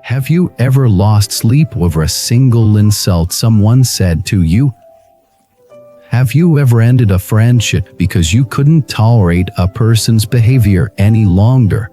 Have you ever lost sleep over a single insult someone said to you? Have you ever ended a friendship because you couldn't tolerate a person's behavior any longer?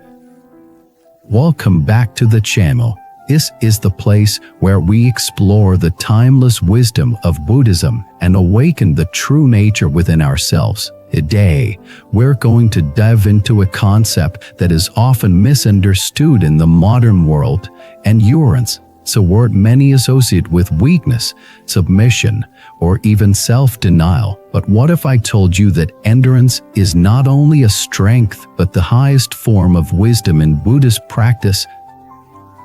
Welcome back to the channel. This is the place where we explore the timeless wisdom of Buddhism and awaken the true nature within ourselves. Today, we're going to dive into a concept that is often misunderstood in the modern world: endurance. It's a word many associate with weakness, submission, or even self-denial. But what if I told you that endurance is not only a strength but the highest form of wisdom in Buddhist practice?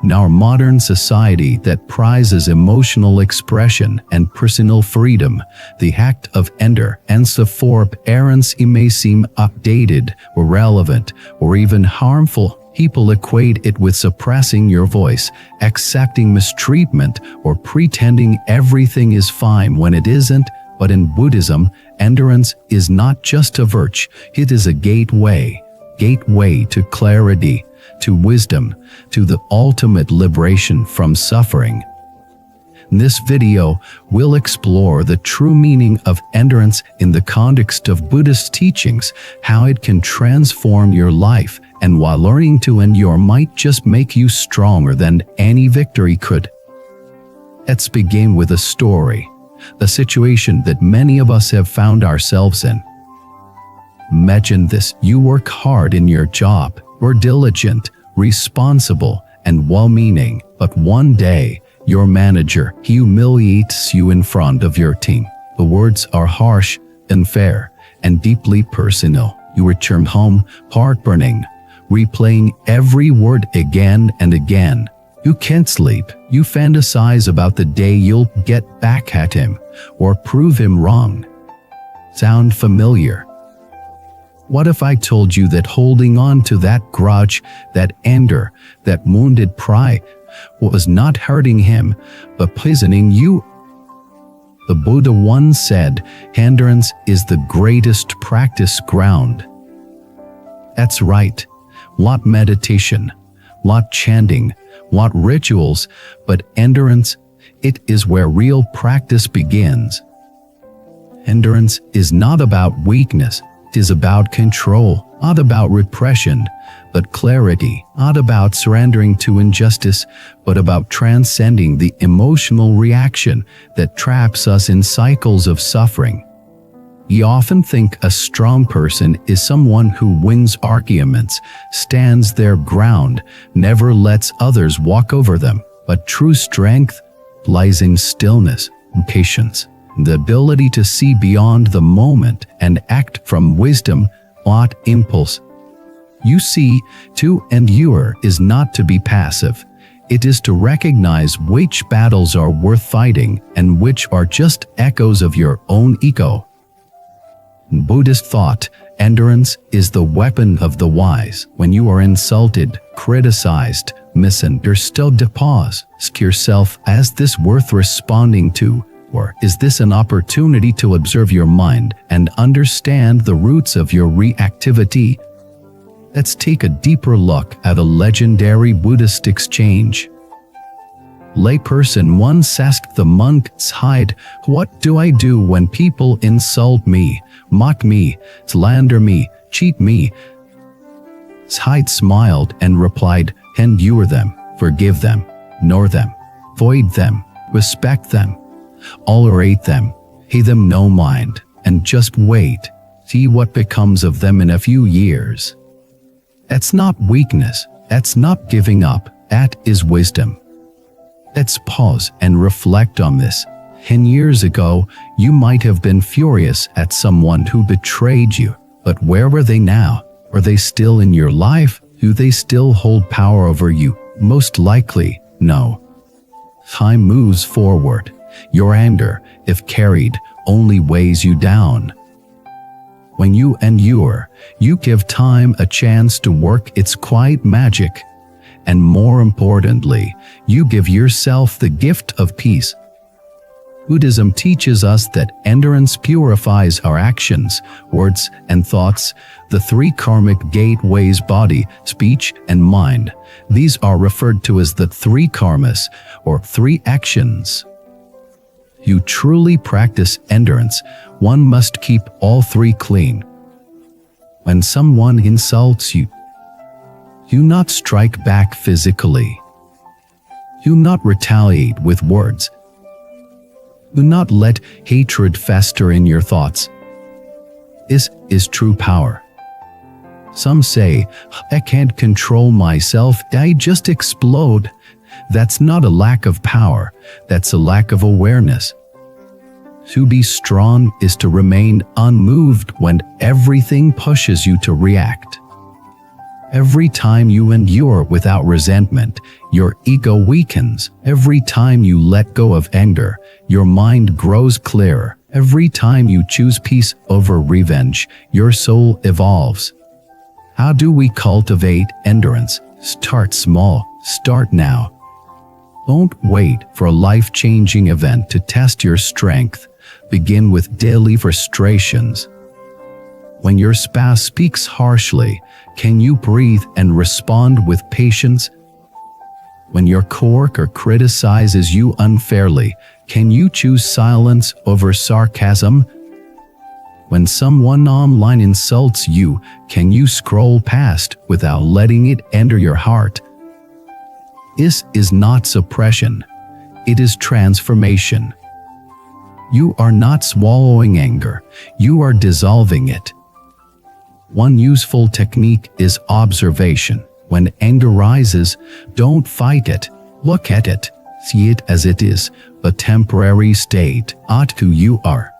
In our modern society that prizes emotional expression and personal freedom, the act of endurance of forbearance may seem outdated, irrelevant, or even harmful. People equate it with suppressing your voice, accepting mistreatment, or pretending everything is fine when it isn't. But in Buddhism, endurance is not just a virtue, it is a gateway to clarity, to wisdom, to the ultimate liberation from suffering. In this video, we'll explore the true meaning of endurance in the context of Buddhist teachings, how it can transform your life, and why learning to endure might just make you stronger than any victory could. Let's begin with a story, the situation that many of us have found ourselves in. Imagine this: you work hard in your job, you're diligent, responsible, and well-meaning, but one day, your manager humiliates you in front of your team. The words are harsh, unfair, and deeply personal. You return home heartburning, replaying every word again and again. You can't sleep. You fantasize about the day you'll get back at him or prove him wrong. Sound familiar? What if I told you that holding on to that grudge, that anger, that wounded pride was not hurting him, but poisoning you? The Buddha once said, endurance is the greatest practice ground. That's right. Not meditation, not chanting, not rituals, but endurance. It is where real practice begins. Endurance is not about weakness. It is about control, not about repression, but clarity, not about surrendering to injustice, but about transcending the emotional reaction that traps us in cycles of suffering. We often think a strong person is someone who wins arguments, stands their ground, never lets others walk over them. But true strength lies in stillness and patience, the ability to see beyond the moment and act from wisdom, not impulse. You see, to endure is not to be passive. It is to recognize which battles are worth fighting and which are just echoes of your own ego. In Buddhist thought, endurance is the weapon of the wise. When you are insulted, criticized, misunderstood, pause. Ask yourself, is this worth responding to? Or is this an opportunity to observe your mind and understand the roots of your reactivity? Let's take a deeper look at a legendary Buddhist exchange. Layperson once asked the monk's hide, "What do I do when people insult me, mock me, slander me, cheat me?" Hide smiled and replied, "Endure them, forgive them, ignore them, avoid them, respect them, tolerate them, pay them no mind, and just wait. See what becomes of them in a few years." That's not weakness. That's not giving up. That is wisdom. Let's pause and reflect on this. 10 years ago, you might have been furious at someone who betrayed you, but where were they now? Are they still in your life? Do they still hold power over you? Most likely, no. Time moves forward. Your anger, if carried, only weighs you down. When you endure, you give time a chance to work its quiet magic. And more importantly, you give yourself the gift of peace. Buddhism teaches us that endurance purifies our actions, words, and thoughts, the three karmic gateways: body, speech, and mind. These are referred to as the three karmas, or three actions. You truly practice endurance, one must keep all three clean. When someone insults you, do not strike back physically. Do not retaliate with words. Do not let hatred fester in your thoughts. This is true power. Some say, "I can't control myself, I just explode." That's not a lack of power, that's a lack of awareness. To be strong is to remain unmoved when everything pushes you to react. Every time you endure without resentment, your ego weakens. Every time you let go of anger, your mind grows clearer. Every time you choose peace over revenge, your soul evolves. How do we cultivate endurance? Start small. Start now. Don't wait for a life-changing event to test your strength. Begin with daily frustrations. When your spouse speaks harshly, can you breathe and respond with patience? When your coworker criticizes you unfairly, can you choose silence over sarcasm? When someone online insults you, can you scroll past without letting it enter your heart? This is not suppression. It is transformation. You are not swallowing anger. You are dissolving it. One useful technique is observation. When anger rises, don't fight it. Look at it. See it as it is, a temporary state, not who you are.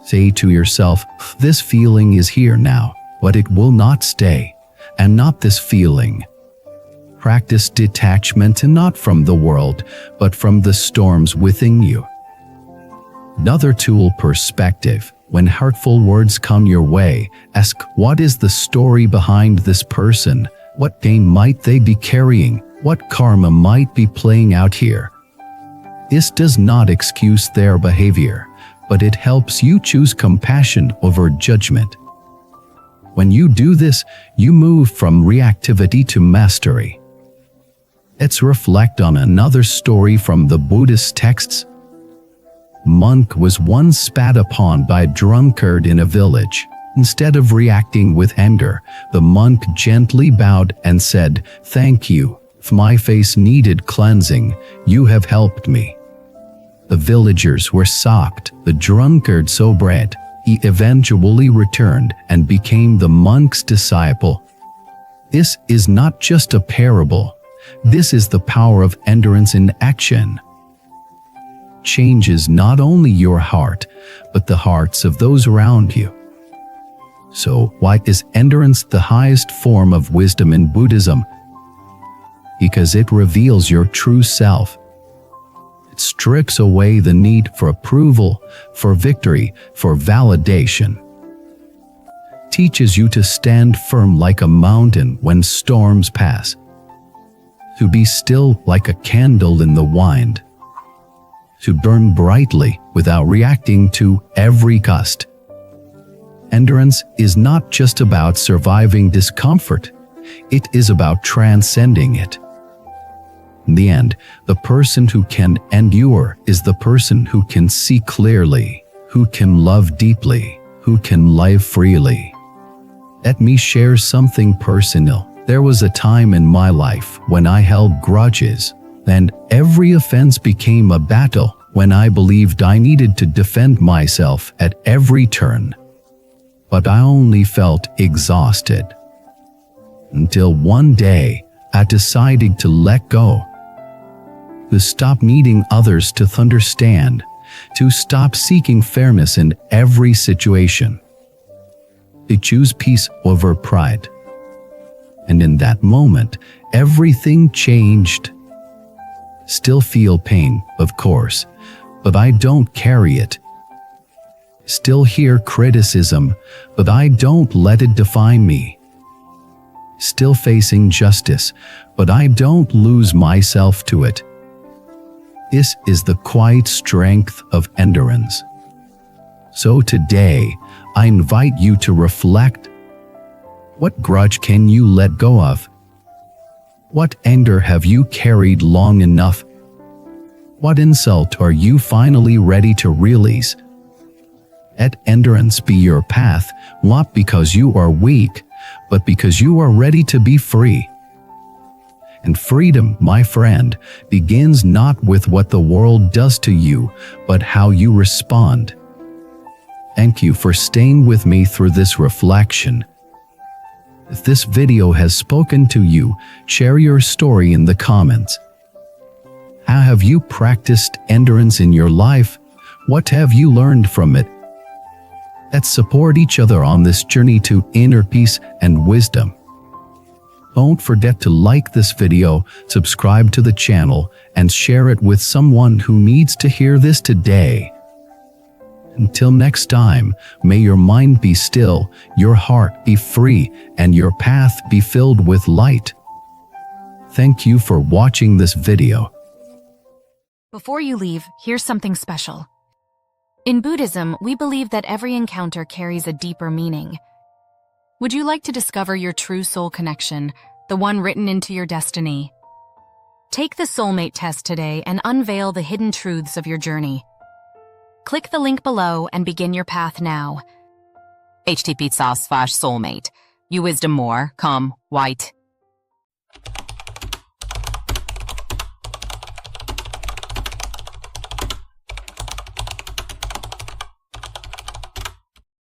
Say to yourself, "This feeling is here now, but it will not stay, and not this feeling." Practice detachment, not from the world, but from the storms within you. Another tool: perspective. When hurtful words come your way, ask, what is the story behind this person? What game might they be carrying? What karma might be playing out here? This does not excuse their behavior, but it helps you choose compassion over judgment. When you do this, you move from reactivity to mastery. Let's reflect on another story from the Buddhist texts. Monk was once spat upon by a drunkard in a village. Instead of reacting with anger, the monk gently bowed and said, "Thank you. If my face needed cleansing, you have helped me." The villagers were shocked. The drunkard sobered. He eventually returned and became the monk's disciple. This is not just a parable. This is the power of endurance in action. Changes not only your heart, but the hearts of those around you. So, why is endurance the highest form of wisdom in Buddhism? Because it reveals your true self. It strips away the need for approval, for victory, for validation. It teaches you to stand firm like a mountain when storms pass. To be still like a candle in the wind. To burn brightly without reacting to every gust. Endurance is not just about surviving discomfort, it is about transcending it. In the end, the person who can endure is the person who can see clearly, who can love deeply, who can live freely. Let me share something personal. There was a time in my life when I held grudges, and every offense became a battle, when I believed I needed to defend myself at every turn. But I only felt exhausted. Until one day, I decided to let go. To stop needing others to understand. To stop seeking fairness in every situation. To choose peace over pride. And in that moment, everything changed. Still feel pain, of course, but I don't carry it. Still hear criticism, but I don't let it define me. Still face injustice, but I don't lose myself to it. This is the quiet strength of endurance. So today, I invite you to reflect. What grudge can you let go of? What anger have you carried long enough? What insult are you finally ready to release? Let endurance be your path, not because you are weak, but because you are ready to be free. And freedom, my friend, begins not with what the world does to you, but how you respond. Thank you for staying with me through this reflection. If this video has spoken to you, share your story in the comments. How have you practiced endurance in your life? What have you learned from it? Let's support each other on this journey to inner peace and wisdom. Don't forget to like this video, subscribe to the channel, and share it with someone who needs to hear this today. Until next time, may your mind be still, your heart be free, and your path be filled with light. Thank you for watching this video. Before you leave, here's something special. In Buddhism, we believe that every encounter carries a deeper meaning. Would you like to discover your true soul connection, the one written into your destiny? Take the Soulmate Test today and unveil the hidden truths of your journey. Click the link below and begin your path now. http://soulmate. You wisdom more, come, white.